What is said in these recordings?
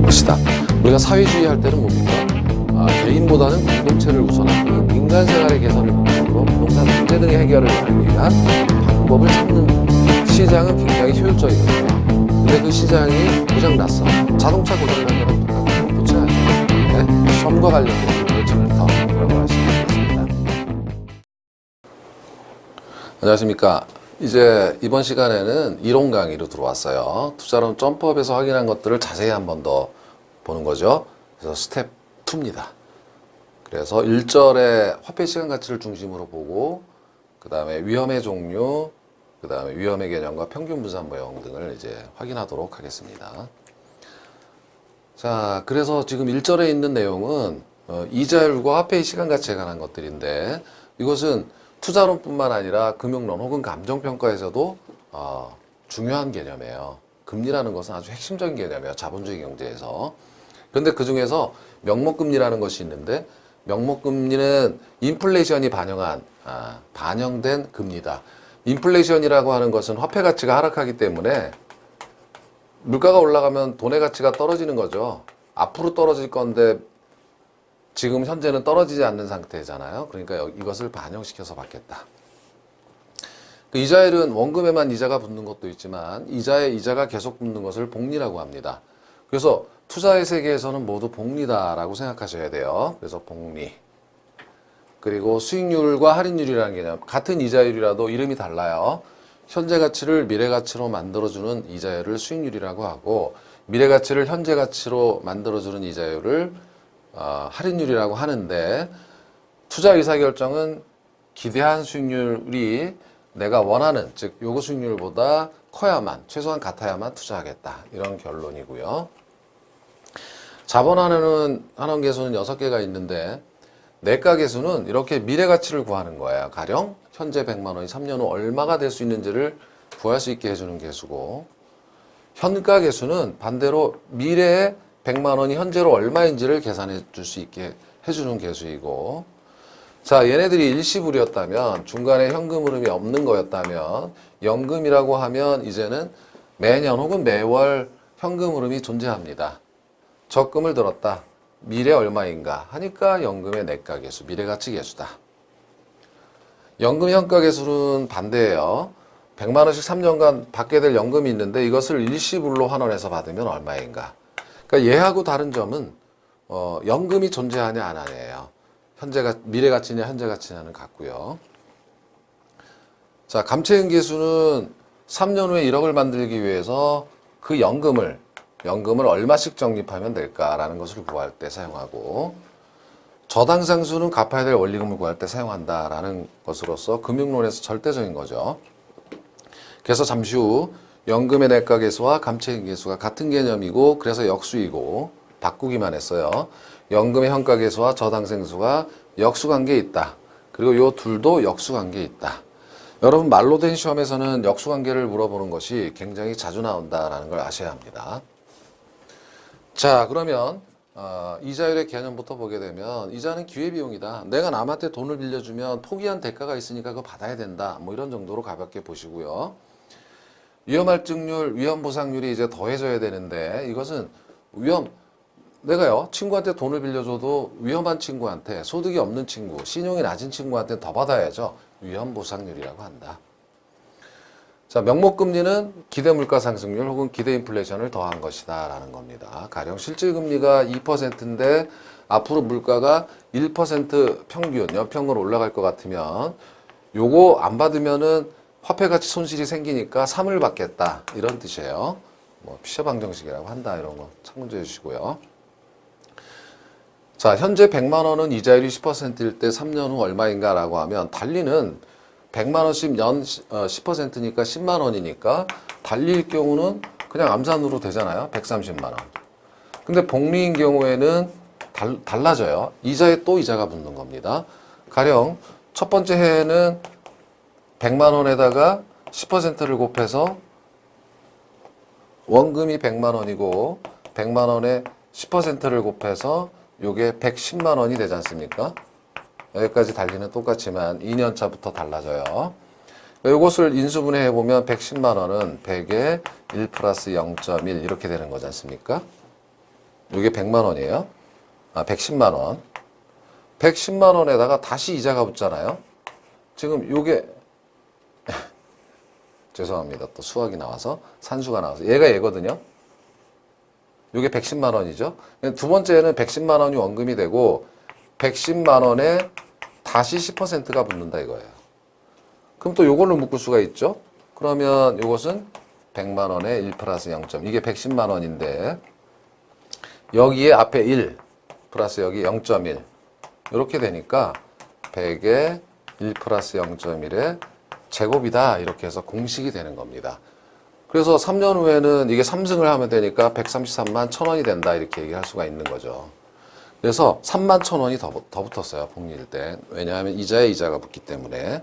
것이다. 우리가 사회주의 할 때는 뭡니까? 개인보다는 공동체를 우선하고 인간 생활의 개선을 목적으로 부동산 문제 등의 해결을 하기 위한 방법을 찾는 시장은 굉장히 효율적이거든요. 근데 그 시장이 고장났어. 자동차 고장난 거랑 똑같은 거 고쳐야죠. 네? 시험과 관련된 부분을 전부터 말씀드리겠습니다. 안녕하십니까. 이제 이번 시간에는 이론 강의로 들어왔어요. 투자론 점프업에서 확인한 것들을 자세히 한 번 더 보는 거죠. 그래서 스텝 2입니다. 그래서 1절에 화폐 시간 가치를 중심으로 보고, 그 다음에 위험의 종류, 그 다음에 위험의 개념과 평균 분산 모형 등을 이제 확인하도록 하겠습니다. 자, 그래서 지금 1절에 있는 내용은 이자율과 화폐의 시간 가치에 관한 것들인데, 이것은 투자론뿐만 아니라 금융론 혹은 감정평가에서도 중요한 개념이에요. 금리라는 것은 아주 핵심적인 개념이에요. 자본주의 경제에서. 그런데 그 중에서 명목금리라는 것이 있는데, 명목금리는 인플레이션이 반영된 금리다. 인플레이션이라고 하는 것은 화폐 가치가 하락하기 때문에 물가가 올라가면 돈의 가치가 떨어지는 거죠. 앞으로 떨어질 건데 지금 현재는 떨어지지 않는 상태잖아요. 그러니까 이것을 반영시켜서 받겠다. 그 이자율은 원금에만 이자가 붙는 것도 있지만 이자에 이자가 계속 붙는 것을 복리라고 합니다. 그래서 투자의 세계에서는 모두 복리다라고 생각하셔야 돼요. 그래서 복리. 그리고 수익률과 할인율이라는 개념. 같은 이자율이라도 이름이 달라요. 현재 가치를 미래 가치로 만들어주는 이자율을 수익률이라고 하고, 미래 가치를 현재 가치로 만들어주는 이자율을 할인율이라고 하는데, 투자 의사결정은 기대한 수익률이 내가 원하는, 즉 요구 수익률보다 커야만, 최소한 같아야만 투자하겠다. 이런 결론이고요. 자본환원 계수는 6개가 있는데, 내가 계수는 이렇게 미래 가치를 구하는 거예요. 가령 현재 100만 원이 3년 후 얼마가 될 수 있는지를 구할 수 있게 해주는 계수고, 현가 계수는 반대로 미래에 100만 원이 현재로 얼마인지를 계산해 줄 수 있게 해주는 계수이고, 자, 얘네들이 일시불이었다면, 중간에 현금 흐름이 없는 거였다면, 연금이라고 하면 이제는 매년 혹은 매월 현금 흐름이 존재합니다. 적금을 들었다. 미래 얼마인가 하니까 연금의 내가 계수, 미래 가치 계수다. 연금 현가 계수는 반대예요. 100만 원씩 3년간 받게 될 연금이 있는데 이것을 일시불로 환원해서 받으면 얼마인가. 그러니까 얘하고 다른 점은 연금이 존재하냐 안 하냐예요. 미래 가치냐 현재 가치냐는 같고요. 자, 감채인 계수는 3년 후에 1억을 만들기 위해서 그 연금을 얼마씩 적립하면 될까라는 것을 구할 때 사용하고, 저당상수는 갚아야 될 원리금을 구할 때 사용한다라는 것으로서 금융론에서 절대적인 거죠. 그래서 잠시 후 연금의 내가 계수와 감채인 계수가 같은 개념이고, 그래서 역수이고 바꾸기만 했어요. 연금의 현가 계수와 저당생수가 역수관계에 있다. 그리고 요 둘도 역수관계에 있다. 여러분, 말로 된 시험에서는 역수관계를 물어보는 것이 굉장히 자주 나온다라는 걸 아셔야 합니다. 자, 그러면 이자율의 개념부터 보게 되면, 이자는 기회비용이다. 내가 남한테 돈을 빌려주면 포기한 대가가 있으니까 그거 받아야 된다. 뭐 이런 정도로 가볍게 보시고요. 위험할증률, 위험보상률이 이제 더해져야 되는데, 이것은 내가요, 친구한테 돈을 빌려줘도 위험한 친구한테, 소득이 없는 친구, 신용이 낮은 친구한테 더 받아야죠. 위험보상률이라고 한다. 자, 명목금리는 기대물가 상승률 혹은 기대인플레이션을 더한 것이다 라는 겁니다. 가령 실질금리가 2%인데 앞으로 물가가 1% 평균, 연평으로 올라갈 것 같으면 요거 안 받으면은 화폐가치 손실이 생기니까 3을 받겠다, 이런 뜻이에요. 뭐 피셔 방정식이라고 한다, 이런 거 참고해 주시고요. 자, 현재 100만 원은 이자율이 10%일 때 3년 후 얼마인가 라고 하면, 달리는 100만 원씩 연 10%니까 10만 원이니까 달리일 경우는 그냥 암산으로 되잖아요. 130만 원. 근데 복리인 경우에는 달라져요. 이자에 또 이자가 붙는 겁니다. 가령 첫 번째 해에는 100만 원에다가 10%를 곱해서 원금이 100만 원이고 100만 원에 10%를 곱해서 요게 110만 원이 되지 않습니까? 여기까지 달리는 똑같지만 2년 차부터 달라져요. 이것을 인수분해 해보면 110만 원은 100에 1 플러스 0.1 이렇게 되는 거지 않습니까? 이게 100만 원이에요. 110만 원. 110만 원에다가 다시 이자가 붙잖아요. 지금 요게 죄송합니다. 또 수학이 나와서 산수가 나와서 얘가 얘거든요. 요게 110만 원이죠. 두 번째는 110만 원이 원금이 되고 110만 원에 다시 10%가 붙는다 이거예요. 그럼 또 요걸로 묶을 수가 있죠. 그러면 요것은 100만 원에 1 플러스 0. 이게 110만 원인데 여기에 앞에 1 플러스 여기 0.1 이렇게 되니까 100에 1 플러스 0.1의 제곱이다 이렇게 해서 공식이 되는 겁니다. 그래서 3년 후에는 이게 3승을 하면 되니까 133만 1,000원이 된다 이렇게 얘기할 수가 있는 거죠. 그래서 3만 1,000원이 더 붙었어요. 복리일 때. 왜냐하면 이자에 이자가 붙기 때문에.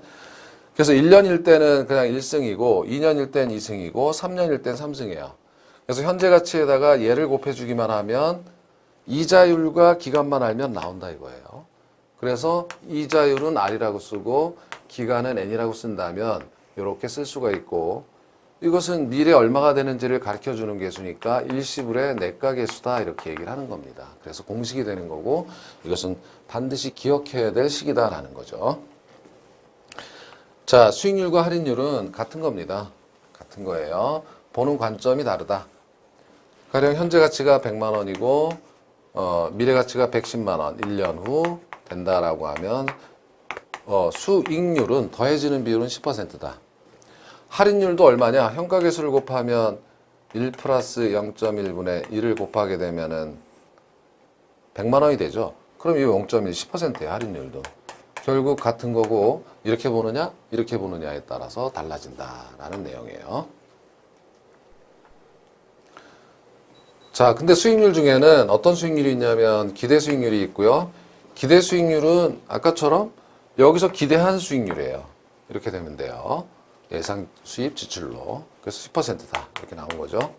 그래서 1년일 때는 그냥 1승이고 2년일 땐 2승이고 3년일 땐 3승이에요. 그래서 현재 가치에다가 얘를 곱해주기만 하면 이자율과 기간만 알면 나온다 이거예요. 그래서 이자율은 R이라고 쓰고 기간은 N이라고 쓴다면 이렇게 쓸 수가 있고 이것은 미래 얼마가 되는지를 가르쳐주는 계수니까 일시불의 내가 계수다 이렇게 얘기를 하는 겁니다. 그래서 공식이 되는 거고 이것은 반드시 기억해야 될 식이다라는 거죠. 자, 수익률과 할인율은 같은 겁니다. 같은 거예요. 보는 관점이 다르다. 가령 현재 가치가 100만 원이고 미래 가치가 110만 원 1년 후 된다라고 하면 수익률은 더해지는 비율은 10%다. 할인율도 얼마냐? 현가계수를 곱하면 1 플러스 0.1분의 1을 곱하게 되면은 100만 원이 되죠. 그럼 이 0.1, 10%예요. 할인율도. 결국 같은 거고 이렇게 보느냐 이렇게 보느냐에 따라서 달라진다라는 내용이에요. 자, 근데 수익률 중에는 어떤 수익률이 있냐면 기대 수익률이 있고요. 기대 수익률은 아까처럼 여기서 기대한 수익률이에요. 이렇게 되면 돼요. 예상 수입 지출로. 그래서 10%다. 이렇게 나온 거죠.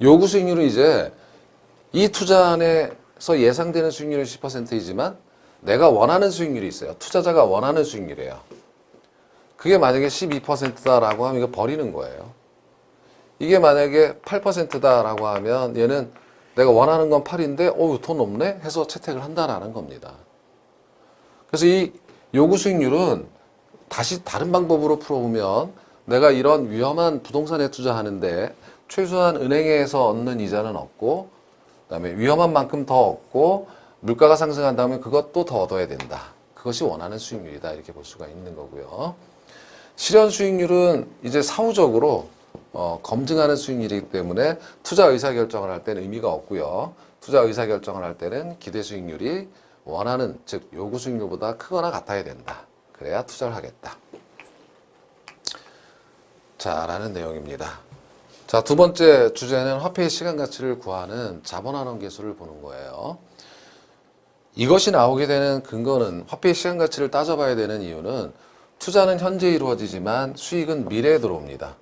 요구 수익률은 이제 이 투자 안에서 예상되는 수익률은 10%이지만 내가 원하는 수익률이 있어요. 투자자가 원하는 수익률이에요. 그게 만약에 12%다라고 하면 이거 버리는 거예요. 이게 만약에 8%다라고 하면 얘는 내가 원하는 건 8인데 돈 없네? 해서 채택을 한다라는 겁니다. 그래서 이 요구 수익률은 다시 다른 방법으로 풀어보면 내가 이런 위험한 부동산에 투자하는데 최소한 은행에서 얻는 이자는 없고 그다음에 위험한 만큼 더 얻고 물가가 상승한다면 그것도 더 얻어야 된다. 그것이 원하는 수익률이다. 이렇게 볼 수가 있는 거고요. 실현 수익률은 이제 사후적으로 검증하는 수익률이기 때문에 투자 의사결정을 할 때는 의미가 없고요. 투자 의사결정을 할 때는 기대 수익률이 원하는 즉 요구 수익률보다 크거나 같아야 된다. 그래야 투자를 하겠다. 자, 라는 내용입니다. 자, 두 번째 주제는 화폐의 시간 가치를 구하는 자본환원 계수를 보는 거예요. 이것이 나오게 되는 근거는 화폐의 시간 가치를 따져봐야 되는 이유는 투자는 현재 이루어지지만 수익은 미래에 들어옵니다.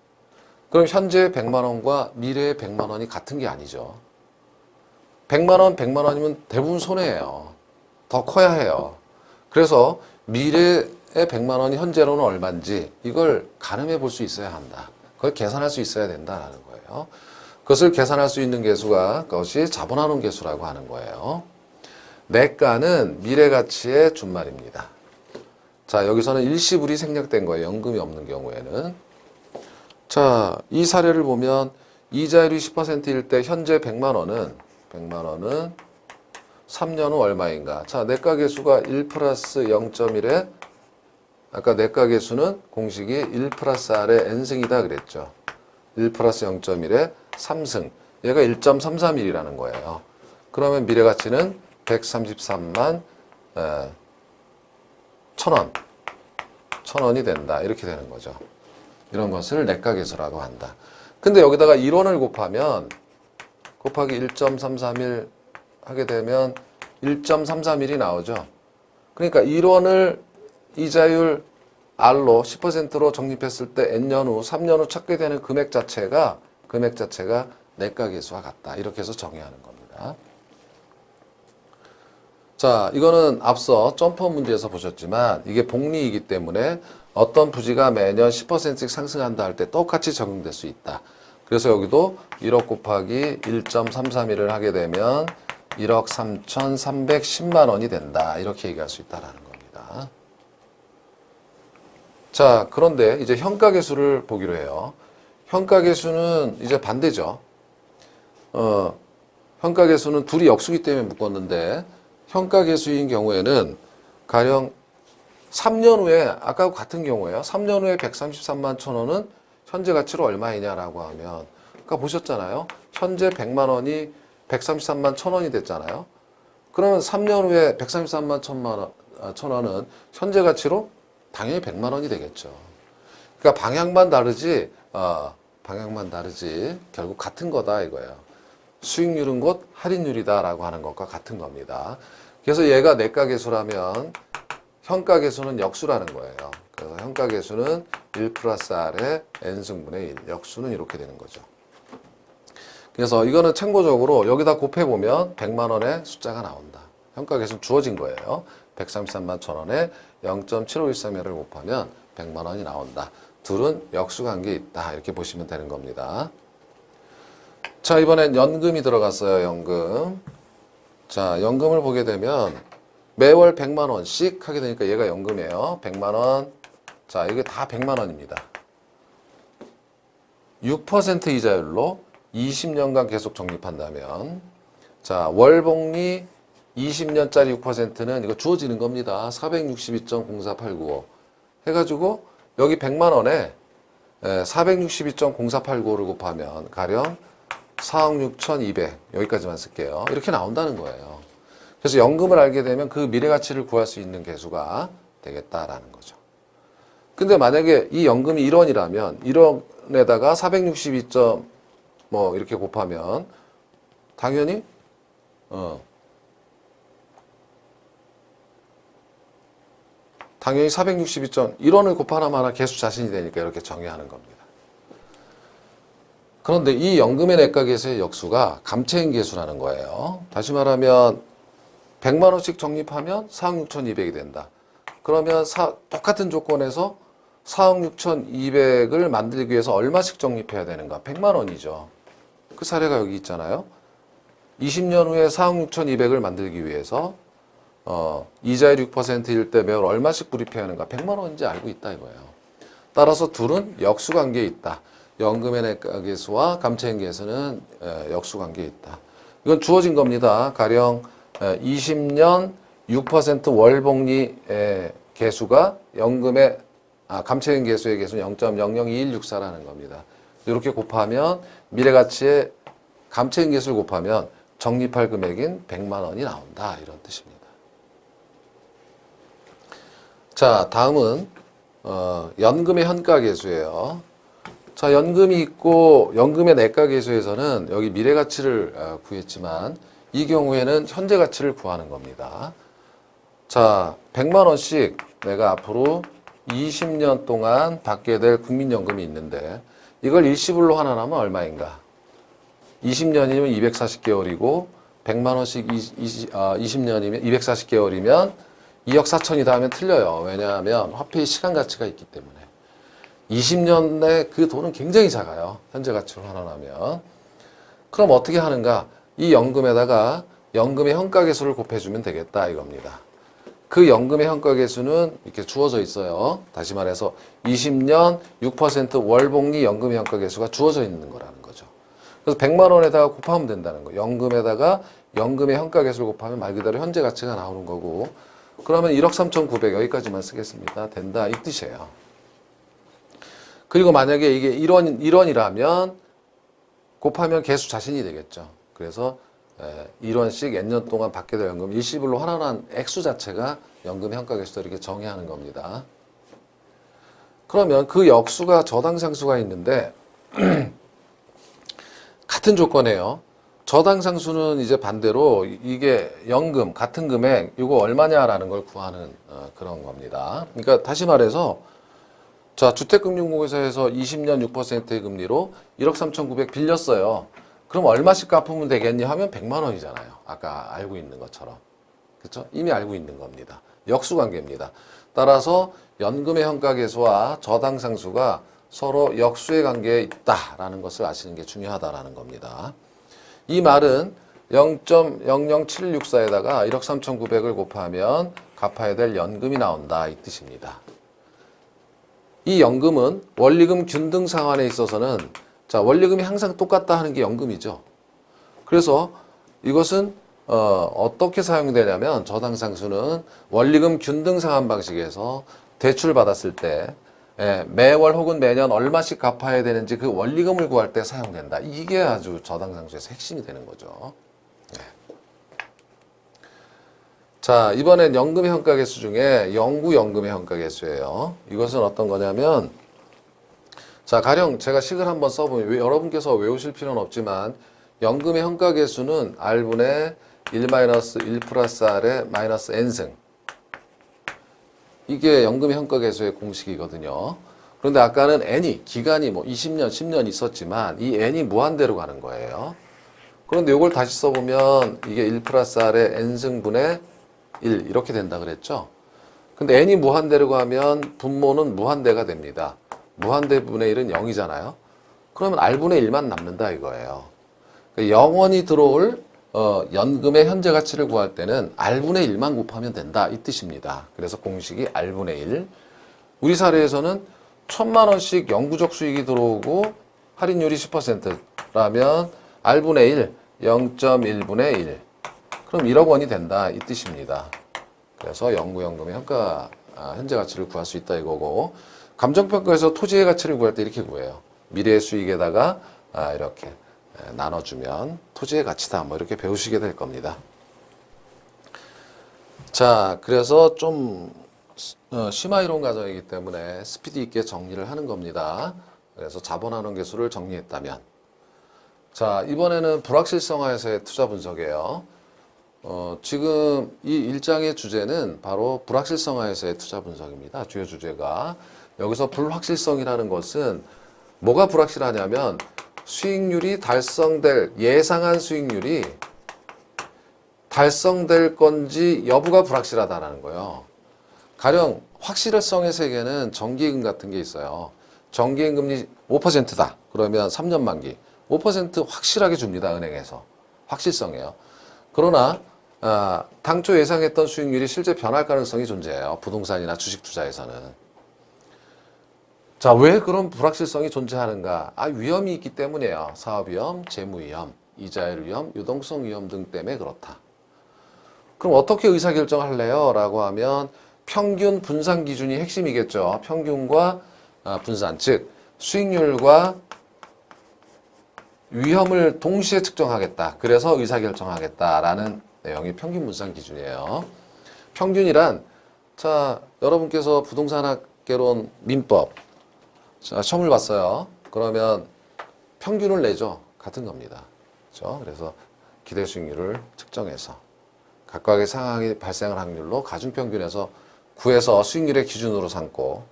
그럼 현재 100만 원과 미래의 100만 원이 같은 게 아니죠. 100만 원, 100만 원이면 대부분 손해예요. 더 커야 해요. 그래서 미래의 100만 원이 현재로는 얼마인지 이걸 가늠해 볼 수 있어야 한다. 그걸 계산할 수 있어야 된다는 거예요. 그것을 계산할 수 있는 계수가 그것이 자본환원 계수라고 하는 거예요. 내가는 미래 가치의 준말입니다. 자, 여기서는 일시불이 생략된 거예요. 연금이 없는 경우에는. 자, 이 사례를 보면 이자율이 10%일 때 현재 100만 원은 3년 후 얼마인가? 자, 내가 계수가 1 플러스 0.1에 아까 내가 계수는 공식이 1 플러스 R의 N승이다 그랬죠. 1 플러스 0.1에 3승. 얘가 1.331이라는 거예요. 그러면 미래 가치는 133만 1,000원. 1,000원이 된다. 이렇게 되는 거죠. 이런 것을 내가 계수라고 한다. 근데 여기다가 1원을 곱하면 곱하기 1.331 하게 되면 1.331이 나오죠. 그러니까 1원을 이자율 R로 10%로 적립했을 때 N년 후, 3년 후 찾게 되는 금액 자체가 내가 계수와 같다. 이렇게 해서 정의하는 겁니다. 자, 이거는 앞서 점퍼 문제에서 보셨지만 이게 복리이기 때문에 어떤 부지가 매년 10%씩 상승한다 할 때 똑같이 적용될 수 있다. 그래서 여기도 1억 곱하기 1.331을 하게 되면 1억 3,310만 원이 된다. 이렇게 얘기할 수 있다라는 겁니다. 자, 그런데 이제 현가계수를 보기로 해요. 현가계수는 이제 반대죠. 현가계수는 둘이 역수기 때문에 묶었는데 현가계수인 경우에는 가령 3년 후에 아까 같은 경우에요. 3년 후에 133만 천 원은 현재 가치로 얼마이냐라고 하면 아까 보셨잖아요. 현재 100만 원이 133만 천 원이 됐잖아요. 그러면 3년 후에 133만 천 원은 현재 가치로 당연히 100만 원이 되겠죠. 그러니까 방향만 다르지 결국 같은 거다 이거예요. 수익률은 곧 할인율이다라고 하는 것과 같은 겁니다. 그래서 얘가 내가계수라면 현가계수는 역수라는 거예요. 그래서 현가계수는 1 플러스 R의 N승분의 1. 역수는 이렇게 되는 거죠. 그래서 이거는 참고적으로 여기다 곱해보면 100만 원의 숫자가 나온다. 현가계수는 주어진 거예요. 133만 천 원에 0.7513을 곱하면 100만 원이 나온다. 둘은 역수관계에 있다. 이렇게 보시면 되는 겁니다. 자, 이번엔 연금이 들어갔어요. 연금. 자, 연금을 보게 되면 매월 100만 원씩 하게 되니까 얘가 연금이에요. 100만 원. 자, 이게 다 100만 원입니다. 6% 이자율로 20년간 계속 적립한다면 자, 월복리 20년짜리 6%는 이거 주어지는 겁니다. 462.0489 해가지고 여기 100만 원에 462.0489를 곱하면 가령 4억 6,200 여기까지만 쓸게요. 이렇게 나온다는 거예요. 그래서 연금을 알게 되면 그 미래 가치를 구할 수 있는 계수가 되겠다라는 거죠. 근데 만약에 이 연금이 1원이라면 1원에다가 462. 뭐 이렇게 곱하면 당연히 당연히 462.1원을 곱하나 마나 계수 자신이 되니까 이렇게 정의하는 겁니다. 그런데 이 연금의 내가계수의 역수가 감채인 계수라는 거예요. 다시 말하면 100만 원씩 적립하면 4억 6,200이 된다. 그러면 똑같은 조건에서 4억 6,200을 만들기 위해서 얼마씩 적립해야 되는가? 100만 원이죠. 그 사례가 여기 있잖아요. 20년 후에 4억 6,200을 만들기 위해서 이자율 6%일 때 매월 얼마씩 불입해야 하는가? 100만 원인지 알고 있다 이거예요. 따라서 둘은 역수관계에 있다. 연금의 내가계수와 감채인 계수는 역수관계에 있다. 이건 주어진 겁니다. 가령 20년 6% 월복리 계수가 연금의 감채인 계수의 계수는 0.002164라는 겁니다. 이렇게 곱하면 미래가치의 감채인 계수를 곱하면 적립할 금액인 100만 원이 나온다. 이런 뜻입니다. 자, 다음은 연금의 현가계수예요. 자, 연금이 있고 연금의 내가계수에서는 여기 미래가치를 구했지만 이 경우에는 현재 가치를 구하는 겁니다. 자, 100만 원씩 내가 앞으로 20년 동안 받게 될 국민연금이 있는데 이걸 일시불로 환원하면 얼마인가? 20년이면 240개월이고 100만 원씩 20년이면 240개월이면 2억 4천이다 하면 틀려요. 왜냐하면 화폐의 시간 가치가 있기 때문에. 20년 내 그 돈은 굉장히 작아요. 현재 가치로 환원하면. 그럼 어떻게 하는가? 이 연금에다가 연금의 현가계수를 곱해주면 되겠다 이겁니다. 그 연금의 현가계수는 이렇게 주어져 있어요. 다시 말해서 20년 6% 월복리 연금의 현가계수가 주어져 있는 거라는 거죠. 그래서 100만 원에다가 곱하면 된다는 거예요. 연금에다가 연금의 현가계수를 곱하면 말 그대로 현재 가치가 나오는 거고 그러면 1억 3,900 여기까지만 쓰겠습니다. 된다 이 뜻이에요. 그리고 만약에 이게 1원이라면 곱하면 계수 자신이 되겠죠. 그래서 1원씩 N년 동안 받게 될 연금 일시불로 환원한 액수 자체가 연금 현가계수다 이렇게 정의하는 겁니다. 그러면 그 역수가 저당상수가 있는데 같은 조건이에요. 저당상수는 이제 반대로 이게 연금 같은 금액 이거 얼마냐라는 걸 구하는 그런 겁니다. 그러니까 다시 말해서 자, 주택금융공사에서 20년 6%의 금리로 1억 3,900 빌렸어요. 그럼 얼마씩 갚으면 되겠니 하면 100만 원이잖아요. 아까 알고 있는 것처럼. 그렇죠? 이미 알고 있는 겁니다. 역수관계입니다. 따라서 연금의 현가계수와 저당상수가 서로 역수의 관계에 있다라는 것을 아시는 게 중요하다라는 겁니다. 이 말은 0.00764에다가 1억 3,900을 곱하면 갚아야 될 연금이 나온다 이 뜻입니다. 이 연금은 원리금 균등 상환에 있어서는 자 원리금이 항상 똑같다 하는 게 연금이죠. 그래서 이것은 어떻게 사용되냐면 저당상수는 원리금 균등 상환 방식에서 대출 받았을 때 매월 혹은 매년 얼마씩 갚아야 되는지 그 원리금을 구할 때 사용된다. 이게 아주 저당상수에서 핵심이 되는 거죠. 네. 자, 이번엔 연금의 현가계수 중에 영구연금의 현가계수예요. 이것은 어떤 거냐면 자, 가령 제가 식을 한번 써보면 여러분께서 외우실 필요는 없지만 연금의 현가계수는 R분의 1-1 플러스 R의 마이너스 N승. 이게 연금의 현가계수의 공식이거든요. 그런데 아까는 N이 기간이 뭐 20년, 10년 있었지만 이 N이 무한대로 가는 거예요. 그런데 이걸 다시 써보면 이게 1 플러스 R의 N승분의 1 이렇게 된다 그랬죠. 근데 N이 무한대로 가면 분모는 무한대가 됩니다. 무한대 분의 1은 0이잖아요. 그러면 R분의 1만 남는다 이거예요. 그러니까 영원히 들어올 연금의 현재 가치를 구할 때는 R분의 1만 곱하면 된다 이 뜻입니다. 그래서 공식이 R분의 1. 우리 사례에서는 1,000만 원씩 영구적 수익이 들어오고 할인율이 10%라면 R분의 1, 0.1분의 1. 그럼 1억 원이 된다 이 뜻입니다. 그래서 영구연금의 현재 가치를 구할 수 있다 이거고 감정평가에서 토지의 가치를 구할 때 이렇게 구해요. 미래의 수익에다가 이렇게 나눠주면 토지의 가치다 뭐 이렇게 배우시게 될 겁니다. 자, 그래서 좀 심화이론 과정이기 때문에 스피드 있게 정리를 하는 겁니다. 그래서 자본환원계수를 정리했다면 자, 이번에는 불확실성화에서의 투자 분석이에요. 지금 이 일장의 주제는 바로 불확실성화에서의 투자 분석입니다. 주요 주제가. 여기서 불확실성이라는 것은 뭐가 불확실하냐면 수익률이 달성될, 예상한 수익률이 달성될 건지 여부가 불확실하다는 거예요. 가령 확실성의 세계는 정기예금 같은 게 있어요. 정기예금 금리 5%다. 그러면 3년 만기. 5% 확실하게 줍니다. 은행에서. 확실성이에요. 그러나 당초 예상했던 수익률이 실제 변할 가능성이 존재해요. 부동산이나 주식 투자에서는. 자, 왜 그런 불확실성이 존재하는가? 위험이 있기 때문이에요. 사업위험, 재무위험, 이자율 위험, 유동성 위험 등 때문에 그렇다. 그럼 어떻게 의사결정할래요? 라고 하면 평균 분산 기준이 핵심이겠죠. 평균과 분산, 즉 수익률과 위험을 동시에 측정하겠다. 그래서 의사결정하겠다라는 내용이 평균 분산 기준이에요. 평균이란 자, 여러분께서 부동산학개론 민법 자, 시험을 봤어요. 그러면 평균을 내죠. 같은 겁니다. 그렇죠? 그래서 기대 수익률을 측정해서 각각의 상황이 발생할 확률로 가중평균에서 구해서 수익률의 기준으로 삼고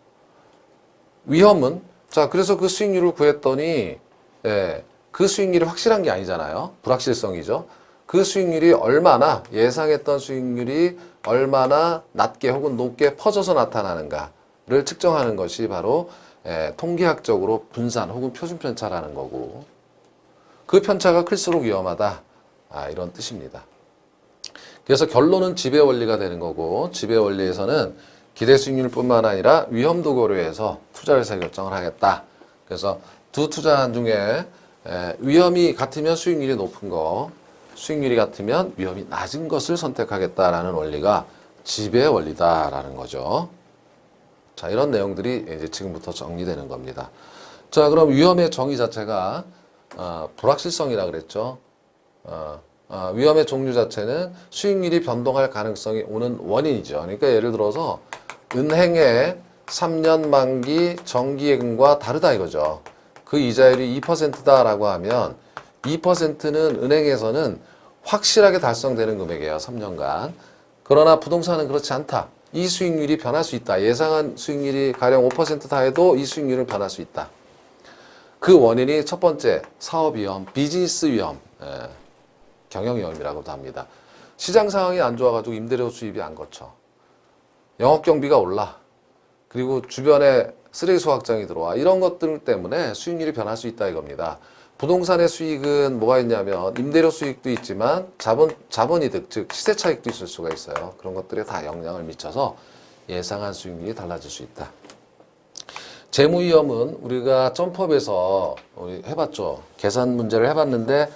위험은 자, 그래서 그 수익률을 구했더니 그 수익률이 확실한 게 아니잖아요. 불확실성이죠. 그 수익률이 얼마나 예상했던 수익률이 얼마나 낮게 혹은 높게 퍼져서 나타나는가를 측정하는 것이 바로 통계학적으로 분산 혹은 표준 편차라는 거고 그 편차가 클수록 위험하다 이런 뜻입니다. 그래서 결론은 지배 원리가 되는 거고 지배 원리에서는 기대 수익률뿐만 아니라 위험도 고려해서 투자 의사 결정을 하겠다. 그래서 두 투자한 중에 위험이 같으면 수익률이 높은 거, 수익률이 같으면 위험이 낮은 것을 선택하겠다라는 원리가 지배 원리다라는 거죠. 자, 이런 내용들이 이제 지금부터 정리되는 겁니다. 자, 그럼 위험의 정의 자체가 불확실성이라 그랬죠. 위험의 종류 자체는 수익률이 변동할 가능성이 오는 원인이죠. 그러니까 예를 들어서 은행의 3년 만기 정기예금과 다르다 이거죠. 그 이자율이 2%다라고 하면 2%는 은행에서는 확실하게 달성되는 금액이에요. 3년간. 그러나 부동산은 그렇지 않다. 이 수익률이 변할 수 있다. 예상한 수익률이 가령 5%다 해도 이 수익률은 변할 수 있다. 그 원인이 첫 번째 사업위험, 비즈니스위험, 경영위험이라고도 합니다. 시장 상황이 안 좋아가지고 임대료 수입이 안 거쳐. 영업경비가 올라. 그리고 주변에 쓰레기수 확장이 들어와. 이런 것들 때문에 수익률이 변할 수 있다 이겁니다. 부동산의 수익은 뭐가 있냐면 임대료 수익도 있지만 자본이득, 즉 시세 차익도 있을 수가 있어요. 그런 것들에 다 영향을 미쳐서 예상한 수익률이 달라질 수 있다. 재무 위험은 우리가 점프업에서 우리 해봤죠. 계산 문제를 해봤는데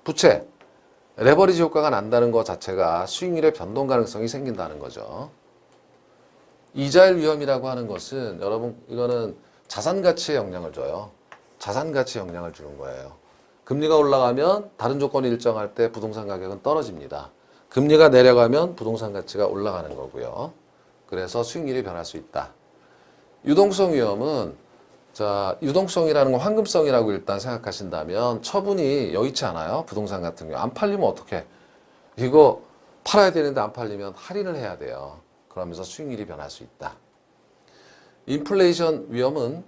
부채, 레버리지 효과가 난다는 것 자체가 수익률의 변동 가능성이 생긴다는 거죠. 이자율 위험이라고 하는 것은 여러분 이거는 자산 가치에 영향을 줘요. 자산 가치에 영향을 주는 거예요. 금리가 올라가면 다른 조건이 일정할 때 부동산 가격은 떨어집니다. 금리가 내려가면 부동산 가치가 올라가는 거고요. 그래서 수익률이 변할 수 있다. 유동성 위험은 자, 유동성이라는 건 황금성이라고 일단 생각하신다면 처분이 여의치 않아요. 부동산 같은 경우. 안 팔리면 어떡해? 이거 팔아야 되는데 안 팔리면 할인을 해야 돼요. 그러면서 수익률이 변할 수 있다. 인플레이션 위험은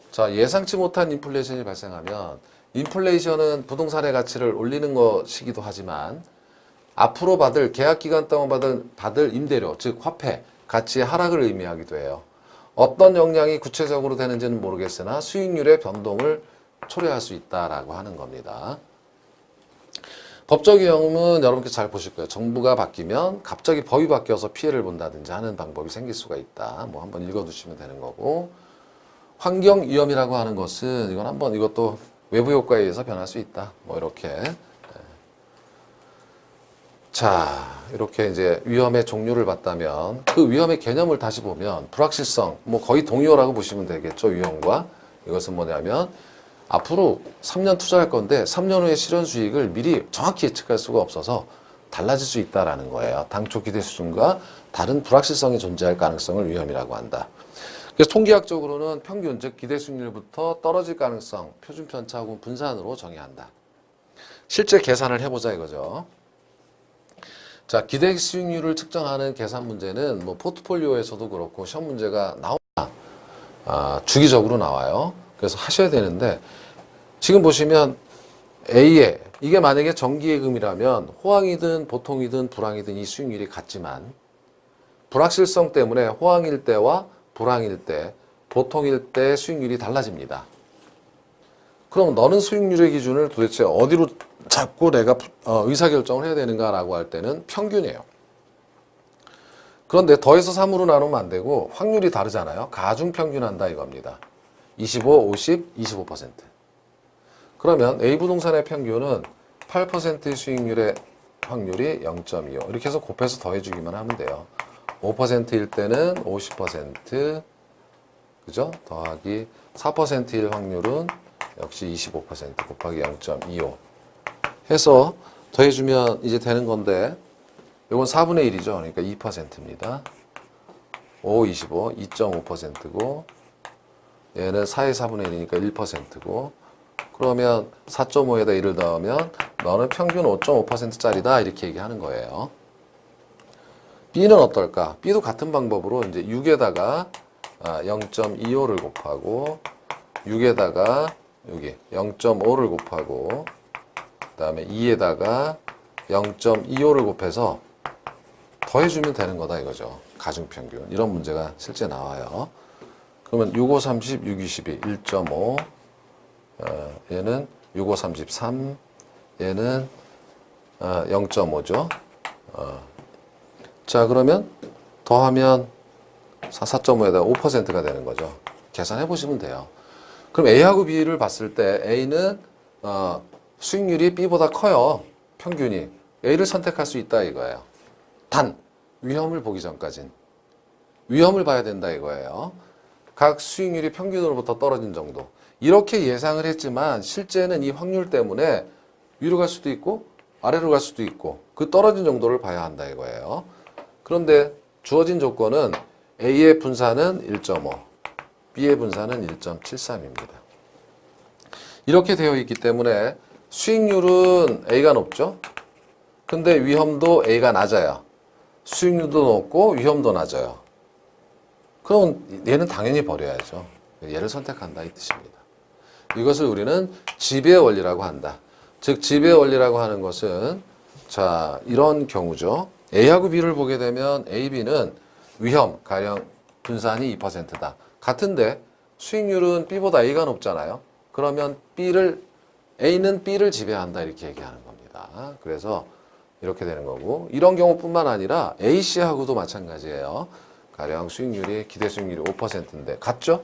자, 예상치 못한 인플레이션이 발생하면 인플레이션은 부동산의 가치를 올리는 것이기도 하지만 앞으로 받을 계약 기간 동안 받을 임대료, 즉 화폐, 가치의 하락을 의미하기도 해요. 어떤 영향이 구체적으로 되는지는 모르겠으나 수익률의 변동을 초래할 수 있다라고 하는 겁니다. 법적 위험은 여러분께 잘 보실 거예요. 정부가 바뀌면 갑자기 법이 바뀌어서 피해를 본다든지 하는 방법이 생길 수가 있다. 뭐 한번 읽어두시면 되는 거고. 환경 위험이라고 하는 것은 이건 한번 이것도 외부 효과에 의해서 변할 수 있다. 뭐 이렇게. 자, 이렇게 이제 위험의 종류를 봤다면 그 위험의 개념을 다시 보면 불확실성, 뭐 거의 동의어라고 보시면 되겠죠. 위험과. 이것은 뭐냐면 앞으로 3년 투자할 건데 3년 후에 실현 수익을 미리 정확히 예측할 수가 없어서 달라질 수 있다라는 거예요. 당초 기대 수준과 다른 불확실성이 존재할 가능성을 위험이라고 한다. 그래서 통계학적으로는 평균, 즉 기대 수익률부터 떨어질 가능성, 표준 편차 혹은 분산으로 정의한다. 실제 계산을 해보자 이거죠. 자, 기대 수익률을 측정하는 계산 문제는 뭐 포트폴리오에서도 그렇고 시험 문제가 주기적으로 나와요. 그래서 하셔야 되는데 지금 보시면 A에 이게 만약에 정기예금이라면 호황이든 보통이든 불황이든 이 수익률이 같지만 불확실성 때문에 호황일 때와 불황일 때, 보통일 때 수익률이 달라집니다. 그럼 너는 수익률의 기준을 도대체 어디로 잡고 내가 의사결정을 해야 되는가라고 할 때는 평균이에요. 그런데 더해서 3으로 나누면 안 되고 확률이 다르잖아요. 가중평균한다 이겁니다. 25, 50, 25%. 그러면 A 부동산의 평균은 8%의 수익률의 확률이 0.25. 이렇게 해서 곱해서 더해주기만 하면 돼요. 5%일 때는 50%, 그죠? 더하기 4%일 확률은 역시 25% 곱하기 0.25 해서 더해주면 이제 되는 건데 이건 4분의 1이죠. 그러니까 2%입니다. 5, 25, 2.5%고 얘는 4의 4분의 1이니까 1%고 그러면 4.5에다 1을 더하면 너는 평균 5.5%짜리다 이렇게 얘기하는 거예요. B는 어떨까? B도 같은 방법으로 이제 6에다가 0.25를 곱하고 6에다가 여기 0.5를 곱하고 그 다음에 2에다가 0.25를 곱해서 더해주면 되는 거다 이거죠. 가중평균. 이런 문제가 실제 나와요. 그러면 6, 5, 30, 6, 22, 1.5 얘는 6, 5, 33 얘는 0.5죠. 자 그러면 더하면 4.5에다가 5%가 되는 거죠. 계산해 보시면 돼요. 그럼 A하고 B를 봤을 때 A는 수익률이 B보다 커요. 평균이. A를 선택할 수 있다 이거예요. 단 위험을 보기 전까진 위험을 봐야 된다 이거예요. 각 수익률이 평균으로부터 떨어진 정도. 이렇게 예상을 했지만 실제는 이 확률 때문에 위로 갈 수도 있고 아래로 갈 수도 있고 그 떨어진 정도를 봐야 한다 이거예요. 그런데 주어진 조건은 A의 분산은 1.5, B의 분산은 1.73입니다. 이렇게 되어 있기 때문에 수익률은 A가 높죠. 근데 위험도 A가 낮아요. 수익률도 높고 위험도 낮아요. 그럼 얘는 당연히 버려야죠. 얘를 선택한다 이 뜻입니다. 이것을 우리는 지배의 원리라고 한다. 즉 지배의 원리라고 하는 것은 자 이런 경우죠. A하고 B를 보게 되면 A, B는 위험, 가령 분산이 2%다. 같은데 수익률은 B보다 A가 높잖아요. 그러면 A는 B를 지배한다 이렇게 얘기하는 겁니다. 그래서 이렇게 되는 거고 이런 경우뿐만 아니라 A씨하고도 마찬가지예요. 가령 수익률이 기대 수익률이 5%인데 같죠?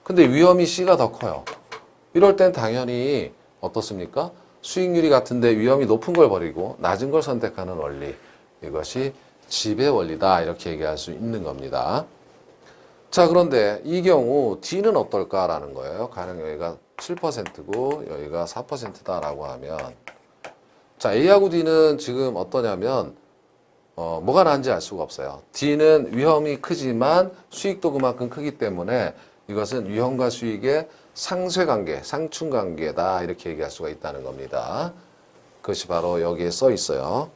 근데 위험이 C가 더 커요. 이럴 땐 당연히 어떻습니까? 수익률이 같은데 위험이 높은 걸 버리고 낮은 걸 선택하는 원리. 이것이 지배 원리다 이렇게 얘기할 수 있는 겁니다. 자, 그런데 이 경우 D는 어떨까라는 거예요. 가령 여기가 7%고 여기가 4%다라고 하면 자, A하고 D는 지금 어떠냐면 뭐가 나은지 알 수가 없어요. D는 위험이 크지만 수익도 그만큼 크기 때문에 이것은 위험과 수익의 상쇄관계, 상충관계다 이렇게 얘기할 수가 있다는 겁니다. 그것이 바로 여기에 써 있어요.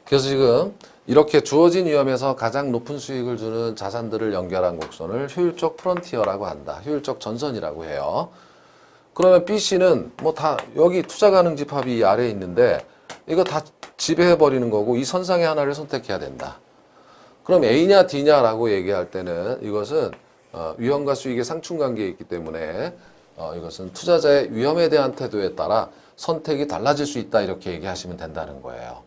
그래서 지금 이렇게 주어진 위험에서 가장 높은 수익을 주는 자산들을 연결한 곡선을 효율적 프론티어라고 한다. 효율적 전선이라고 해요. 그러면 BC는 뭐 다 여기 투자 가능 집합이 이 아래에 있는데 이거 다 지배해버리는 거고 이 선상의 하나를 선택해야 된다. 그럼 A냐 D냐라고 얘기할 때는 이것은 위험과 수익의 상충관계에 있기 때문에 이것은 투자자의 위험에 대한 태도에 따라 선택이 달라질 수 있다 이렇게 얘기하시면 된다는 거예요.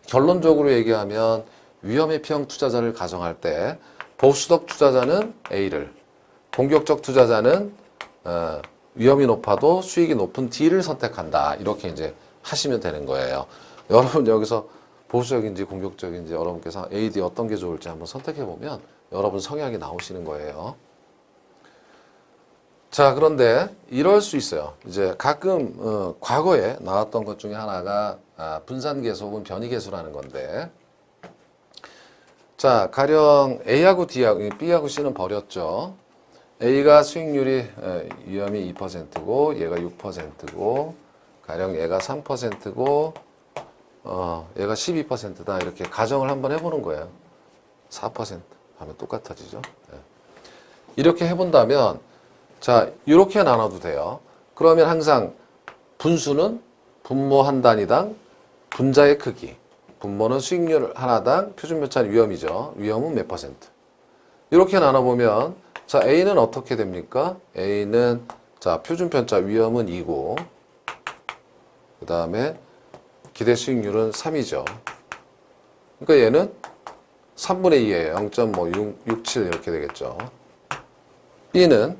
결론적으로 얘기하면 위험의 P형 투자자를 가정할 때 보수적 투자자는 A를, 공격적 투자자는 위험이 높아도 수익이 높은 D를 선택한다. 이렇게 이제 하시면 되는 거예요. 여러분 여기서 보수적인지 공격적인지 여러분께서 A, D 어떤 게 좋을지 한번 선택해 보면 여러분 성향이 나오시는 거예요. 자, 그런데 이럴 수 있어요. 이제 가끔 과거에 나왔던 것 중에 하나가 분산계수 혹은 변이계수라는 건데 자, 가령 A하고 D하고 B하고 C는 버렸죠. A가 수익률이 위험이 2%고 얘가 6%고 가령 얘가 3%고 얘가 12%다 이렇게 가정을 한번 해보는 거예요. 4% 하면 똑같아지죠. 네. 이렇게 해본다면 자, 이렇게 나눠도 돼요. 그러면 항상 분수는 분모 한 단위당 분자의 크기, 분모는 수익률 하나당 표준묘차는 위험이죠. 위험은 몇 퍼센트. 이렇게 나눠보면 자, A는 어떻게 됩니까? A는 자, 표준편차 위험은 2고 그 다음에 기대 수익률은 3이죠. 그러니까 얘는 3분의 2예요. 0.67 이렇게 되겠죠. B는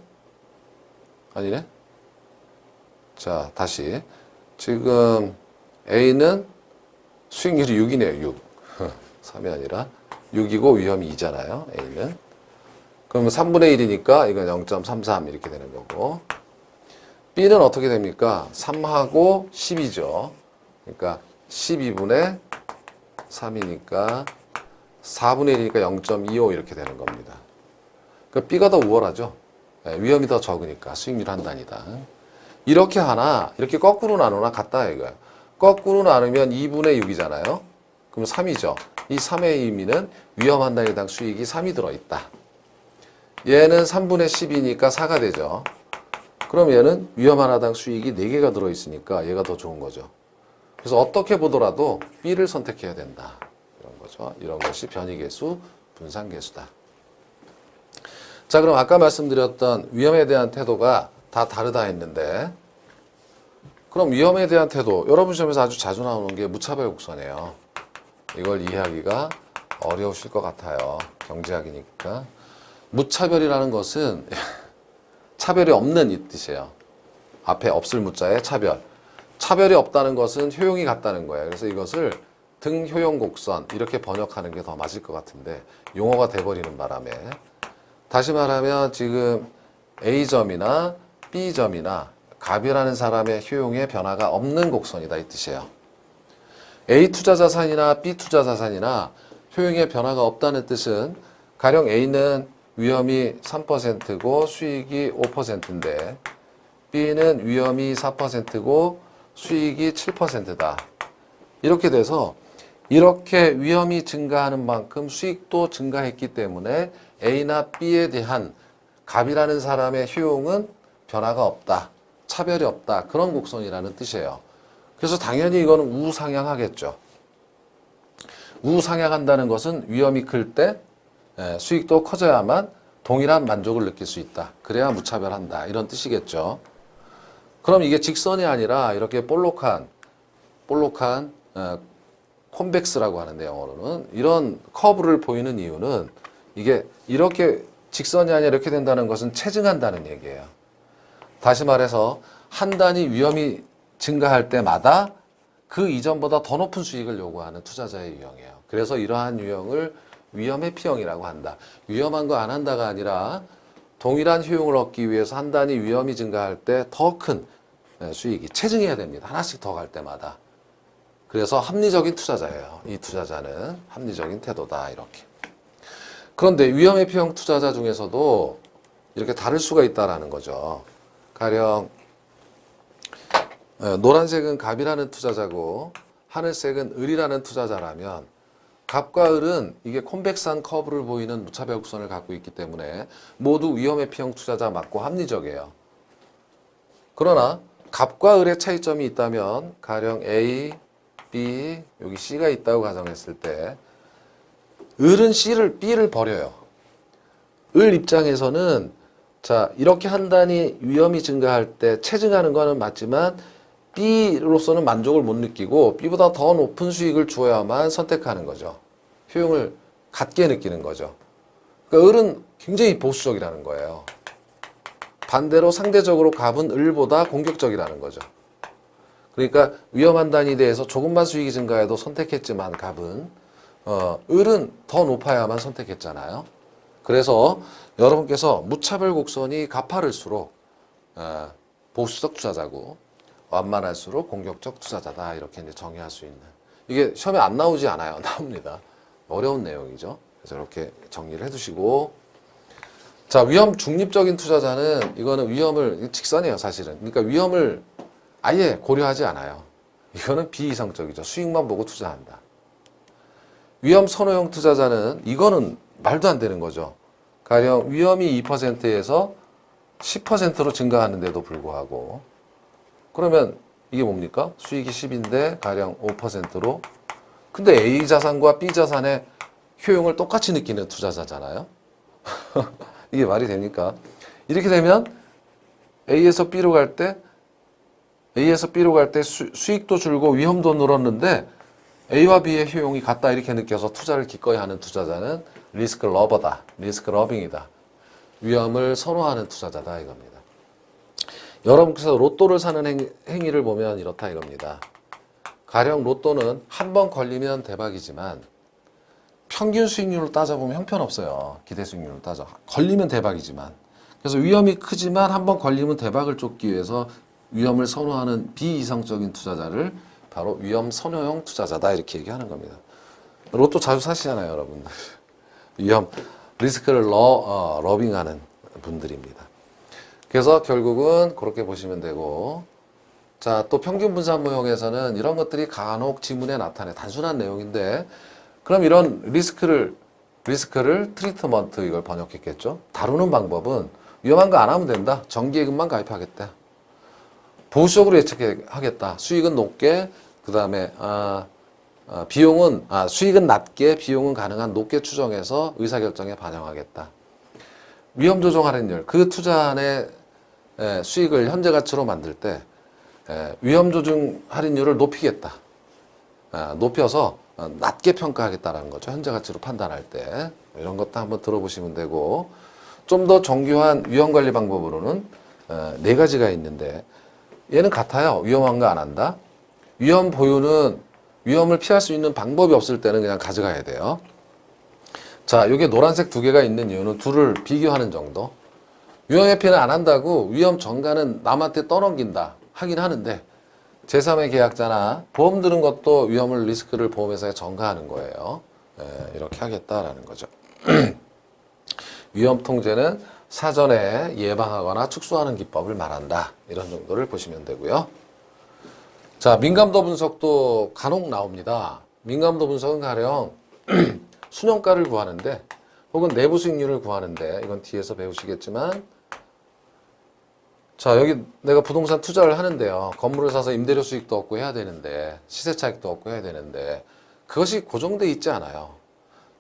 아니네. 자, 다시 지금 A는 수익률이 6이네요. 6. 3이 아니라 6이고 위험이 2잖아요. A는. 그러면 3분의 1이니까 이건 0.33 이렇게 되는 거고 B는 어떻게 됩니까? 3하고 10이죠. 그러니까 12분의 3이니까 4분의 1이니까 0.25 이렇게 되는 겁니다. 그러니까 B가 더 우월하죠. 위험이 더 적으니까 수익률 한 단위당. 이렇게 하나 이렇게 거꾸로 나누나 같다 이거예요. 거꾸로 나누면 2분의 6이잖아요. 그럼 3이죠. 이 3의 의미는 위험 한 단위당 수익이 3이 들어있다. 얘는 3분의 10이니까 4가 되죠. 그럼 얘는 위험 하나당 수익이 4개가 들어있으니까 얘가 더 좋은 거죠. 그래서 어떻게 보더라도 B를 선택해야 된다. 이런 거죠. 이런 것이 변이계수, 분산계수다. 자, 그럼 아까 말씀드렸던 위험에 대한 태도가 다 다르다 했는데 그럼 위험에 대한 태도, 여러분 시험에서 아주 자주 나오는 게 무차별 곡선이에요. 이걸 이해하기가 어려우실 것 같아요. 경제학이니까. 무차별이라는 것은 차별이 없는 이 뜻이에요. 앞에 없을 무자에 차별. 차별이 없다는 것은 효용이 같다는 거예요. 그래서 이것을 등효용 곡선 이렇게 번역하는 게 더 맞을 것 같은데 용어가 돼버리는 바람에 다시 말하면 지금 A점이나 B점이나 갑이라는 사람의 효용에 변화가 없는 곡선이다 이 뜻이에요. A 투자자산이나 B 투자자산이나 효용에 변화가 없다는 뜻은 가령 A는 위험이 3%고 수익이 5%인데 B는 위험이 4%고 수익이 7%다. 이렇게 돼서 이렇게 위험이 증가하는 만큼 수익도 증가했기 때문에 A나 B에 대한 갑이라는 사람의 효용은 변화가 없다. 차별이 없다. 그런 곡선이라는 뜻이에요. 그래서 당연히 이거는 우상향하겠죠. 우상향한다는 것은 위험이 클 때 수익도 커져야만 동일한 만족을 느낄 수 있다. 그래야 무차별한다. 이런 뜻이겠죠. 그럼 이게 직선이 아니라 이렇게 볼록한 콘벡스라고 하는데 영어로는 이런 커브를 보이는 이유는 이게 이렇게 직선이 아니라 이렇게 된다는 것은 체증한다는 얘기예요. 다시 말해서 한 단위 위험이 증가할 때마다 그 이전보다 더 높은 수익을 요구하는 투자자의 유형이에요. 그래서 이러한 유형을 위험 회피형이라고 한다. 위험한 거 안 한다가 아니라 동일한 효용을 얻기 위해서 한 단위 위험이 증가할 때 더 큰 수익이 체증해야 됩니다. 하나씩 더 갈 때마다. 그래서 합리적인 투자자예요. 이 투자자는 합리적인 태도다. 이렇게. 그런데 위험 회피형 투자자 중에서도 이렇게 다를 수가 있다라는 거죠. 가령 노란색은 갑이라는 투자자고 하늘색은 을이라는 투자자라면 갑과 을은 이게 콘벡스한 커브를 보이는 무차별 곡선을 갖고 있기 때문에 모두 위험 회피형 투자자 맞고 합리적이에요. 그러나 갑과 을의 차이점이 있다면 가령 A, B, 여기 C가 있다고 가정했을 때 을은 B를 버려요. 을 입장에서는 자 이렇게 한 단위 위험이 증가할 때 체증하는 거는 맞지만 B로서는 만족을 못 느끼고 B보다 더 높은 수익을 주어야만 선택하는 거죠. 효용을 갖게 느끼는 거죠. 그러니까 을은 굉장히 보수적이라는 거예요. 반대로 상대적으로 갑은 을보다 공격적이라는 거죠. 그러니까 위험한 단위에 대해서 조금만 수익이 증가해도 선택했지만 갑은 을은 더 높아야만 선택했잖아요. 그래서 여러분께서 무차별 곡선이 가파를수록 보수적 투자자고 완만할수록 공격적 투자자다. 이렇게 이제 정의할 수 있는. 이게 시험에 안 나오지 않아요. 나옵니다. 어려운 내용이죠. 그래서 이렇게 정리를 해두시고. 자, 위험 중립적인 투자자는 이거는 위험을 직선이에요, 사실은. 그러니까 위험을 아예 고려하지 않아요. 이거는 비이성적이죠. 수익만 보고 투자한다. 위험 선호형 투자자는 이거는 말도 안 되는 거죠. 가령 위험이 2%에서 10%로 증가하는데도 불구하고 그러면 이게 뭡니까? 수익이 10인데 가령 5%로 근데 A 자산과 B 자산의 효용을 똑같이 느끼는 투자자잖아요. 이게 말이 됩니까? 이렇게 되면 A에서 B로 갈 때 수익도 줄고 위험도 늘었는데 A와 B의 효용이 같다 이렇게 느껴서 투자를 기꺼이 하는 투자자는 리스크 러버다. 리스크 러빙이다. 위험을 선호하는 투자자다 이겁니다. 여러분께서 로또를 사는 행위를 보면 이렇다 이겁니다. 가령 로또는 한 번 걸리면 대박이지만 평균 수익률을 따져보면 형편없어요. 기대 수익률을 따져. 걸리면 대박이지만. 그래서 위험이 크지만 한 번 걸리면 대박을 쫓기 위해서 위험을 선호하는 비이성적인 투자자를 바로 위험 선호형 투자자다 이렇게 얘기하는 겁니다. 로또 자주 사시잖아요, 여러분. 위험, 리스크를 러빙하는 분들입니다. 그래서 결국은 그렇게 보시면 되고, 자, 또 평균 분산 모형에서는 이런 것들이 간혹 지문에 나타내 단순한 내용인데, 그럼 이런 리스크를 트리트먼트 이걸 번역했겠죠. 다루는 방법은 위험한 거 안 하면 된다. 정기예금만 가입하겠다. 보수적으로 예측하겠다. 수익은 높게, 그 다음에 수익은 낮게, 비용은 가능한 높게 추정해서 의사결정에 반영하겠다. 위험 조정 할인율, 그 투자안의 수익을 현재 가치로 만들 때 위험 조정 할인율을 높이겠다. 높여서 낮게 평가하겠다라는 거죠. 현재 가치로 판단할 때. 이런 것도 한번 들어보시면 되고, 좀 더 정교한 위험 관리 방법으로는 4가지가 있는데, 얘는 같아요. 위험한 거 안 한다. 위험 보유는 위험을 피할 수 있는 방법이 없을 때는 그냥 가져가야 돼요. 자, 이게 노란색 2개가 있는 이유는 둘을 비교하는 정도. 위험 회피는 안 한다고 위험 전가는 남한테 떠넘긴다 하긴 하는데 제3의 계약자나 보험 드는 것도 위험을 리스크를 보험회사에 전가하는 거예요. 이렇게 하겠다라는 거죠. 위험 통제는 사전에 예방하거나 축소하는 기법을 말한다. 이런 정도를 보시면 되고요. 자, 민감도 분석도 간혹 나옵니다. 민감도 분석은 가령 순영가를 구하는데 혹은 내부 수익률을 구하는데 이건 뒤에서 배우시겠지만 자, 여기 내가 부동산 투자를 하는데요. 건물을 사서 임대료 수익도 얻고 해야 되는데 시세 차익도 얻고 해야 되는데 그것이 고정돼 있지 않아요.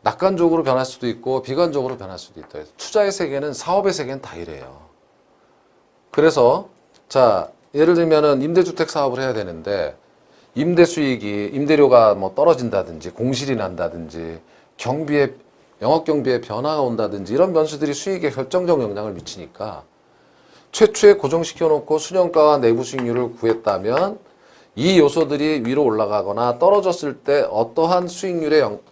낙관적으로 변할 수도 있고 비관적으로 변할 수도 있다. 투자의 세계는 사업의 세계는 다 이래요. 그래서 자 예를 들면은 임대주택 사업을 해야 되는데 임대 수익이 임대료가 뭐 떨어진다든지 공실이 난다든지 경비에 영업 경비에 변화가 온다든지 이런 변수들이 수익에 결정적 영향을 미치니까 최초에 고정시켜 놓고 순영가와 내부 수익률을 구했다면 이 요소들이 위로 올라가거나 떨어졌을 때 어떠한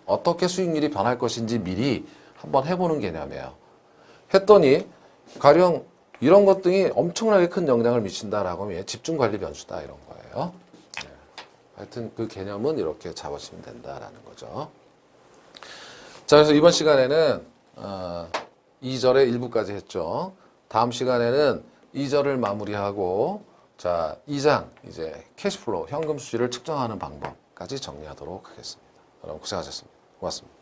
어떻게 수익률이 변할 것인지 미리 한번 해보는 개념이에요. 했더니 가령 이런 것 등이 엄청나게 큰 영향을 미친다라고 하면 집중관리 변수다 이런 거예요. 네. 하여튼 그 개념은 이렇게 잡으시면 된다라는 거죠. 자, 그래서 이번 시간에는 2절의 일부까지 했죠. 다음 시간에는 2절을 마무리하고 자, 2장 이제 캐시플로우 현금 수지를 측정하는 방법까지 정리하도록 하겠습니다. 여러분 고생하셨습니다. 고맙습니다.